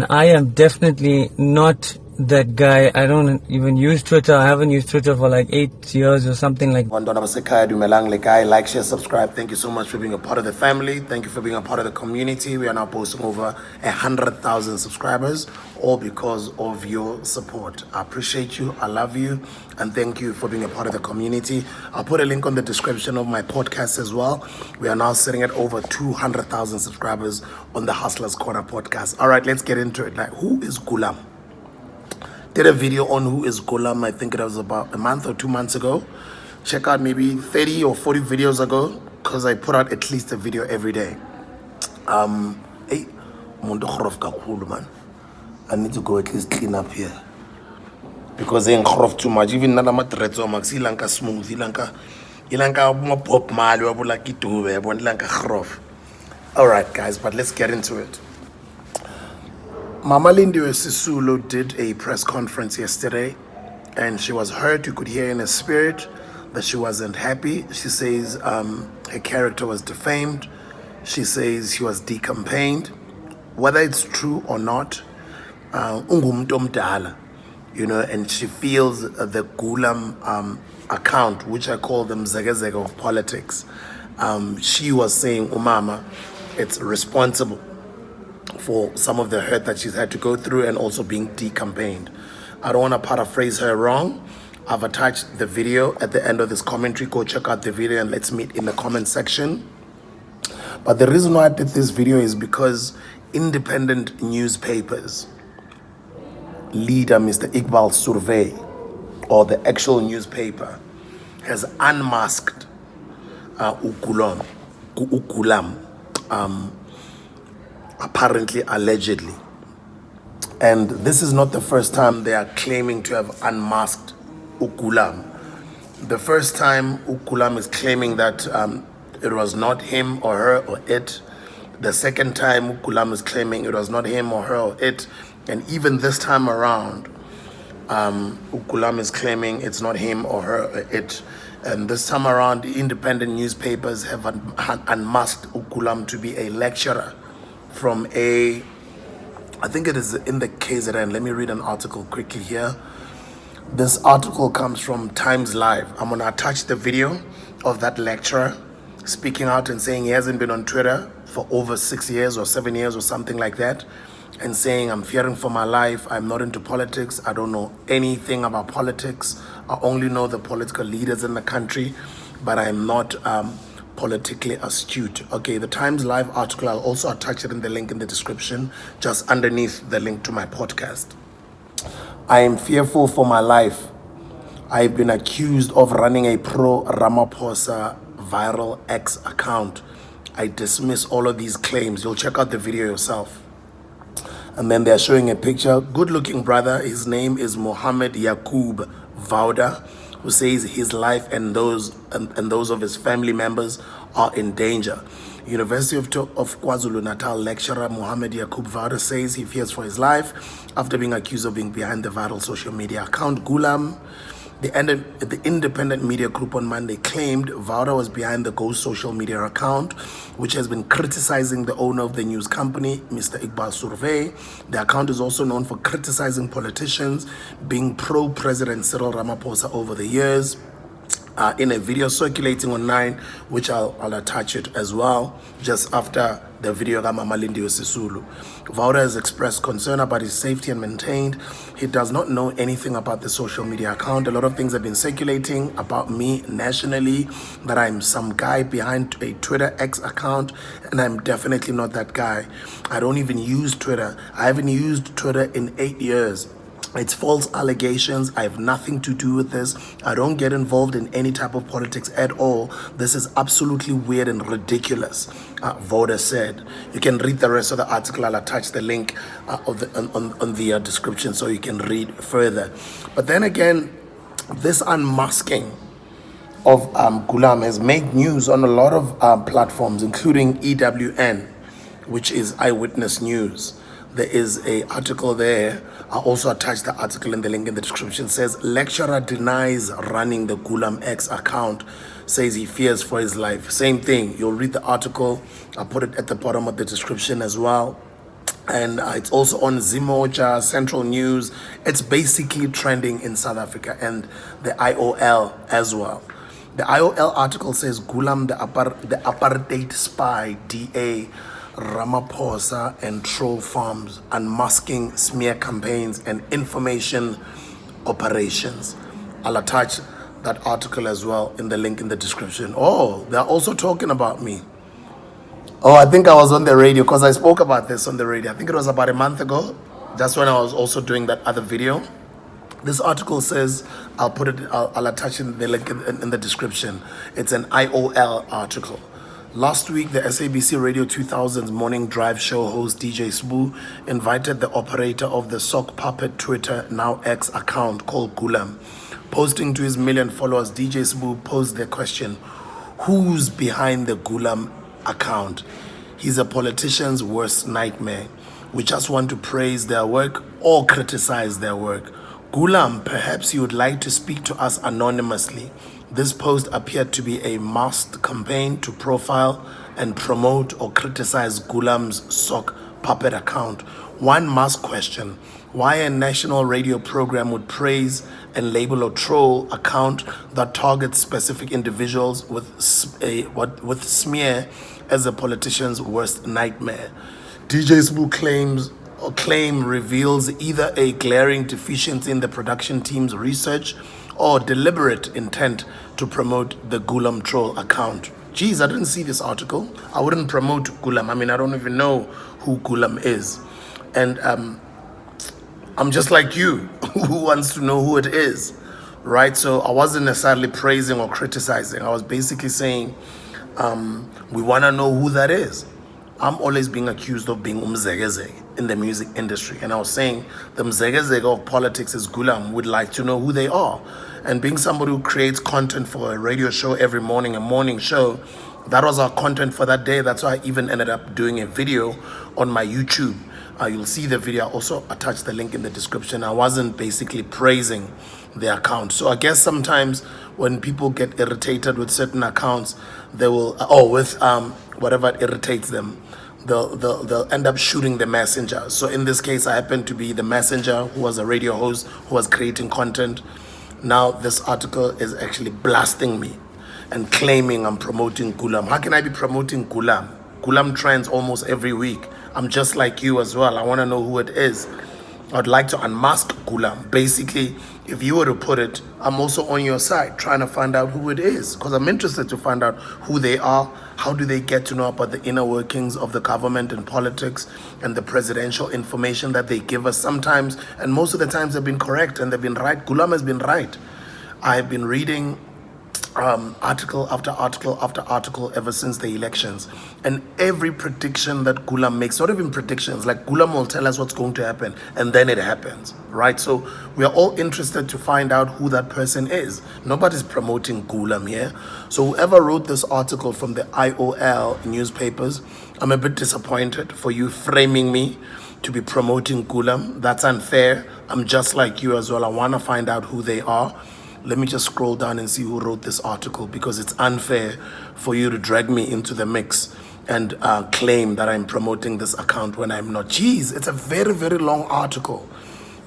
I am definitely not that guy. I don't even use Twitter. I haven't used Twitter for like 8 years or something like that. Like, share, subscribe. Thank you so much for being a part of the family. Thank you for being a part of the community. We are now posting over 100,000 subscribers, all because of your support. I appreciate you. I love you. And thank you for being a part of the community. I'll put a link on the description of my podcast as well. We are now sitting at over 200,000 subscribers on the Hustlers Corner podcast. All right, let's get into it. Like, who is Gulam? Did a video on who is GOOLAM. I think it was about a month or 2 months ago. Check out maybe 30 or 40 videos ago, because I put out at least a video every day. Hey, man. I need to go at least clean up here, because they ain't too much. Even nana matrezo max ilanka smooth ilanka mo pop mali wa bula kitube bon ilanka khrof. All right, guys, but let's get into it. Mama Lindiwe Sisulu did a press conference yesterday, and she was hurt. You could hear in her spirit that she wasn't happy. She says her character was defamed. She says she was decampaigned. Whether it's true or not, you know, and she feels the GOOLAM account, which I call the MZEKEZEKE of politics. She was saying, Umama, it's responsible for some of the hurt that she's had to go through, and also being decampaigned. I don't want to paraphrase her wrong. I've attached the video at the end of this commentary. Go check out the video and let's meet in the comment section. But the reason why I did this video is because independent newspapers, leader Mr. Iqbal Survey, or the actual newspaper, has unmasked Gulam, apparently, allegedly. And this is not the first time they are claiming to have unmasked GOOLAM. The first time GOOLAM is claiming that it was not him or her or it. The second time GOOLAM is claiming it was not him or her or it. And even this time around, GOOLAM is claiming it's not him or her or it. And this time around, the independent newspapers have unmasked GOOLAM to be a lecturer from I think it is in the KZN. Let me read an article quickly here. This article comes from Timelive. I'm going to attach the video of that lecturer speaking out and saying he hasn't been on Twitter for over 6 years or 7 years or something like that, and saying, I'm fearing for my life. I'm not into politics. I don't know anything about politics. I only know the political leaders in the country, but I'm not politically astute. Okay, the Timelive article, I'll also attach it in the link in the description, just underneath the link to my podcast. I am fearful for my life. I've been accused of running a pro-Ramaphosa viral X account. I dismiss all of these claims. You'll check out the video yourself. And then they're showing a picture. Good-looking brother. His name is Mohammed Yaqub Vauda, who says his life and those of his family members are in danger. University of KwaZulu-Natal lecturer Mohammed Yaqub Vauda says he fears for his life after being accused of being behind the viral social media account GOOLAM. The independent media group on Monday claimed Vauda was behind the Go social media account, which has been criticizing the owner of the news company, Mr. Iqbal Survey. The account is also known for criticizing politicians, being pro-President Cyril Ramaphosa over the years. In a video circulating online, which I'll attach it as well, just after the video of Mama Lindiwe Sisulu. Vauda has expressed concern about his safety and maintained he does not know anything about the social media account. A lot of things have been circulating about me nationally, that I'm some guy behind a Twitter X account, and I'm definitely not that guy. I don't even use Twitter. I haven't used Twitter in 8 years. It's false allegations. I have nothing to do with this. I don't get involved in any type of politics at all. This is absolutely weird and ridiculous, Vauda said. You can read the rest of the article. I'll attach the link on the description so you can read further. But then again, this unmasking of GOOLAM has made news on a lot of platforms, including EWN, which is Eyewitness News. There is an article there. I also attached the article in the link in the description. It says, lecturer denies running the GOOLAM X account, says he fears for his life. Same thing. You'll read the article. I'll put it at the bottom of the description as well. and it's also on Zimoja, Central News. It's basically trending in South Africa and the IOL as well. The IOL article says Gulam, the apartheid spy, DA, Ramaphosa and troll farms, unmasking smear campaigns and information operations. I'll attach that article as well in the link in the description. Oh, they're also talking about me. Oh, I think I was on the radio because I spoke about this on the radio. I think it was about a month ago. That's when I was also doing that other video. This article says, I'll attach in the link in the description. It's an IOL article. Last week, the SABC Radio 2000's morning drive show host DJ Sbu invited the operator of the sock puppet Twitter, now X account called Gulam. Posting to his million followers, DJ Sbu posed the question, who's behind the Gulam account? He's a politician's worst nightmare. We just want to praise their work or criticize their work. Gulam, perhaps you would like to speak to us anonymously. This post appeared to be a masked campaign to profile and promote or criticize Gulam's sock puppet account. One masked question: why a national radio program would praise and label a troll account that targets specific individuals with smear as a politician's worst nightmare? DJ Sbu claim reveals either a glaring deficiency in the production team's research or deliberate intent to promote the Gulam troll account. Geez, I didn't see this article. I wouldn't promote Gulam. I mean, I don't even know who Gulam is. And I'm just like you, who wants to know who it is, right? So I wasn't necessarily praising or criticizing. I was basically saying, we want to know who that is. I'm always being accused of being MZEKEZEKE in the music industry. And I was saying the MZEKEZEKE of politics is Gulam. Would like to know who they are. And being somebody who creates content for a radio show every morning, a morning show, that was our content for that day. That's why I even ended up doing a video on my YouTube. You'll see the video. I'll also attach the link in the description. I wasn't basically praising the account. So I guess sometimes when people get irritated with certain accounts, they will, whatever irritates them, they'll end up shooting the messenger. So in this case, I happen to be the messenger who was a radio host who was creating content. Now this article is actually blasting me and claiming I'm promoting Gulam. How can I be promoting Gulam? Gulam trends almost every week. I'm just like you as well. I want to know who it is. I'd like to unmask Gulam. Basically, if you were to put it, I'm also on your side trying to find out who it is, because I'm interested to find out who they are. How do they get to know about the inner workings of the government and politics and the presidential information that they give us sometimes? And most of the times they've been correct and they've been right. Gulam has been right. I've been reading article after article after article ever since the elections, and every prediction that Gulam makes, not even predictions, like Gulam will tell us what's going to happen and then it happens, right? So we are all interested to find out who that person is. Nobody's promoting Gulam here. So whoever wrote this article from the IOL newspapers, I'm a bit disappointed for you framing me to be promoting Gulam. That's unfair. I'm just like you as well. I want to find out who they are. Let me just scroll down and see who wrote this article, because it's unfair for you to drag me into the mix and claim that I'm promoting this account when I'm not. Jeez, it's a very, very long article.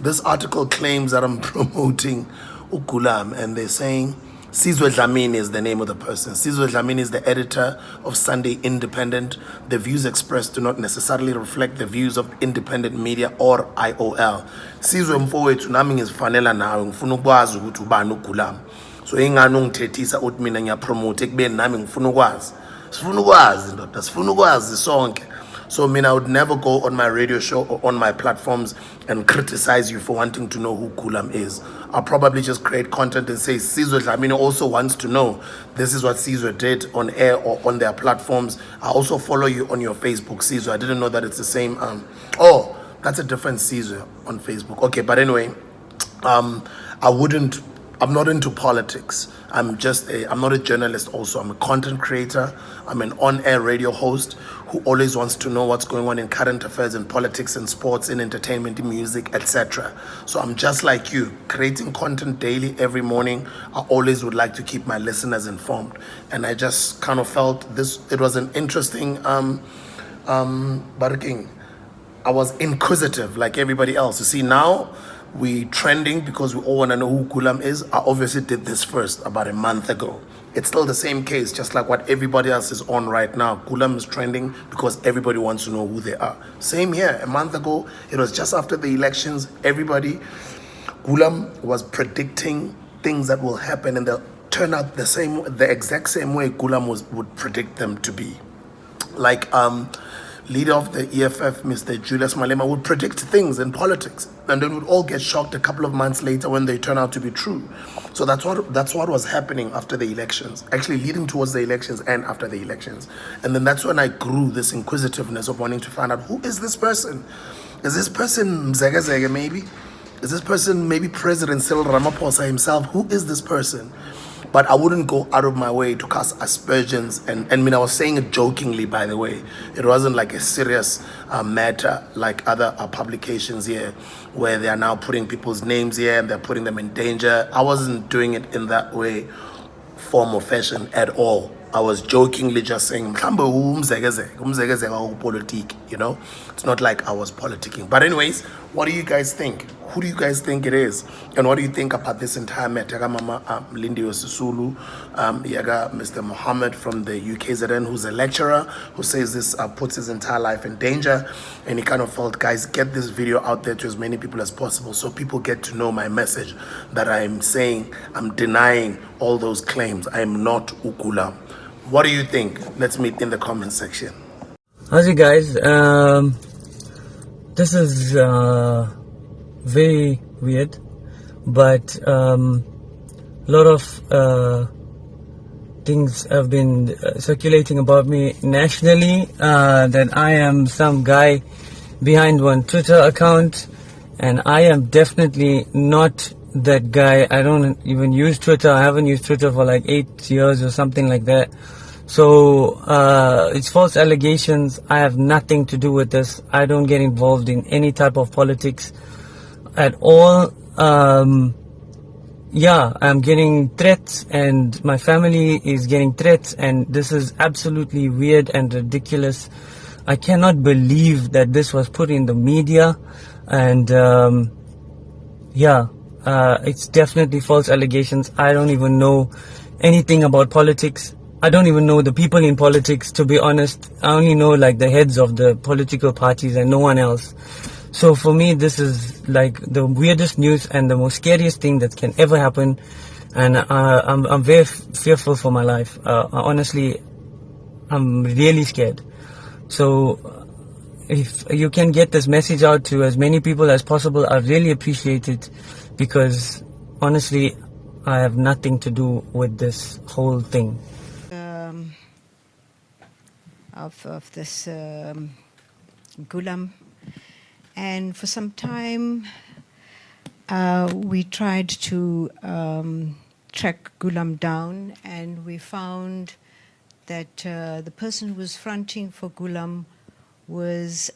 This article claims that I'm promoting Gulam, and they're saying Sizwe Dlamini is the name of the person. Sizwe Dlamini is the editor of Sunday Independent. The views expressed do not necessarily reflect the views of independent media or IOL. Sizwe mfowethu nami ngizifanela nawe, ngifuna ukwazi ukuthi ubani uGulam. So ingani ungithethisa uthi mina ngiyapromote ekubeni nami ngifuna ukwazi. Sifuna ukwazi ndoda, sifuna ukwazi sonke. So I would never go on my radio show or on my platforms and criticize you for wanting to know who Gulam is. I'll probably just create content and say Sizwe Dlamini also wants to know. This is what Sizwe did on air or on their platforms. I also follow you on your Facebook, Sizwe. I didn't know that it's the same. Oh, that's a different Sizwe on Facebook. Okay, but anyway, I'm not into politics. I'm not a journalist also. I'm a content creator. I'm an on-air radio host who always wants to know what's going on in current affairs, in politics, in sports, in entertainment, in music, etc. So I'm just like you, creating content daily, every morning. I always would like to keep my listeners informed. And I just kind of felt it was an interesting barking. I was inquisitive like everybody else. You see, now we trending because we all want to know who Gulam is. I obviously did this first about a month ago. It's still the same case, just like what everybody else is on right now. Gulam is trending because everybody wants to know who they are. Same here. A month ago, it was just after the elections. Gulam was predicting things that will happen, and they'll turn out the exact same way Gulam would predict them to be. Like leader of the EFF, Mr. Julius Malema, would predict things in politics, and then would all get shocked a couple of months later when they turn out to be true. So that's what was happening after the elections, actually leading towards the elections and after the elections. And then that's when I grew this inquisitiveness of wanting to find out, who is this person? Is this person MZEKEZEKE maybe? Is this person maybe President Cyril Ramaphosa himself? Who is this person? But I wouldn't go out of my way to cast aspersions. And I mean, I was saying it jokingly, by the way. It wasn't like a serious matter like other publications here, where they are now putting people's names here and they're putting them in danger. I wasn't doing it in that way, form or fashion at all. I was jokingly just saying, you know? It's not like I was politicking. But anyways, what do you guys think? Who do you guys think it is? And what do you think about this entire matter? Yaga Mama Lindiwe Sisulu, Yaga Mr. Mohammed from the UKZN, who's a lecturer, who says this puts his entire life in danger. And he kind of felt, guys, get this video out there to as many people as possible so people get to know my message, that I'm saying, I'm denying all those claims. I am not Gulam. What do you think? Let's meet in the comment section. How's it, guys? This is very weird, but a lot of things have been circulating about me nationally, that I am some guy behind one Twitter account, and I am definitely not that guy. I don't even use Twitter. I haven't used Twitter for like 8 years or something like that. So it's false allegations. I have nothing to do with this. I don't get involved in any type of politics at all. Yeah, I'm getting threats, and my family is getting threats, and this is absolutely weird and ridiculous. I cannot believe that this was put in the media, and yeah, it's definitely false allegations. I don't even know anything about politics. I don't even know the people in politics, to be honest. I only know like the heads of the political parties and no one else. So for me, this is like the weirdest news and the most scariest thing that can ever happen. And I'm very fearful for my life. Honestly, I'm really scared. So if you can get this message out to as many people as possible, I really appreciate it, because honestly, I have nothing to do with this whole thing. Of this Gulam, and for some time we tried to track Gulam down, and we found that the person who was fronting for Gulam was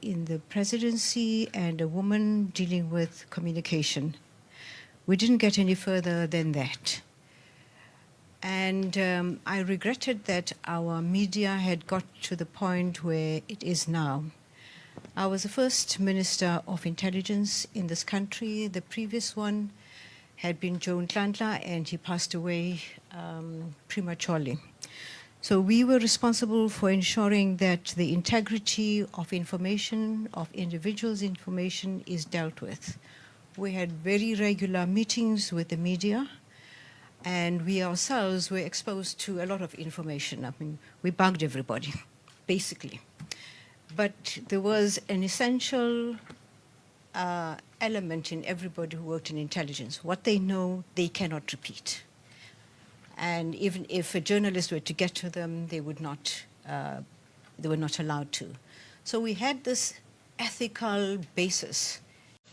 in the presidency and a woman dealing with communication. We didn't get any further than that. And I regretted that our media had got to the point where it is now. I was the first Minister of Intelligence in this country. The previous one had been Joe Nhlanhla, and he passed away prematurely. So we were responsible for ensuring that the integrity of information, of individuals' information, is dealt with. We had very regular meetings with the media, and we ourselves were exposed to a lot of information. I mean, we bugged everybody, basically. But there was an essential element in everybody who worked in intelligence. What they know, they cannot repeat. And even if a journalist were to get to them, they were not allowed to. So we had this ethical basis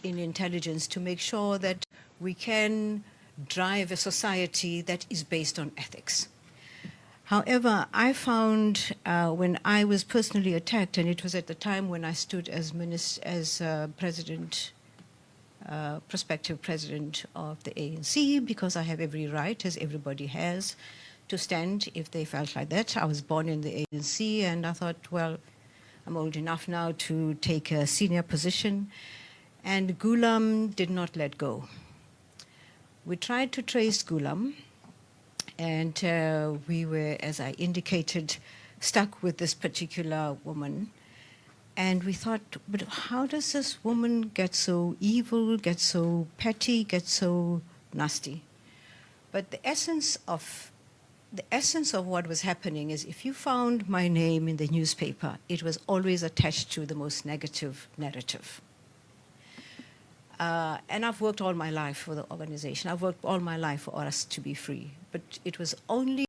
in intelligence to make sure that we can drive a society that is based on ethics. However, I found when I was personally attacked, and it was at the time when I stood as prospective president of the ANC, because I have every right, as everybody has, to stand if they felt like that. I was born in the ANC, and I thought, well, I'm old enough now to take a senior position, and GOOLAM did not let go. We tried to trace GOOLAM, and we were, as I indicated, stuck with this particular woman. And we thought, but how does this woman get so evil, get so petty, get so nasty? But the essence of what was happening is, if you found my name in the newspaper, it was always attached to the most negative narrative. And I've worked all my life for the organization. I've worked all my life for us to be free. But it was only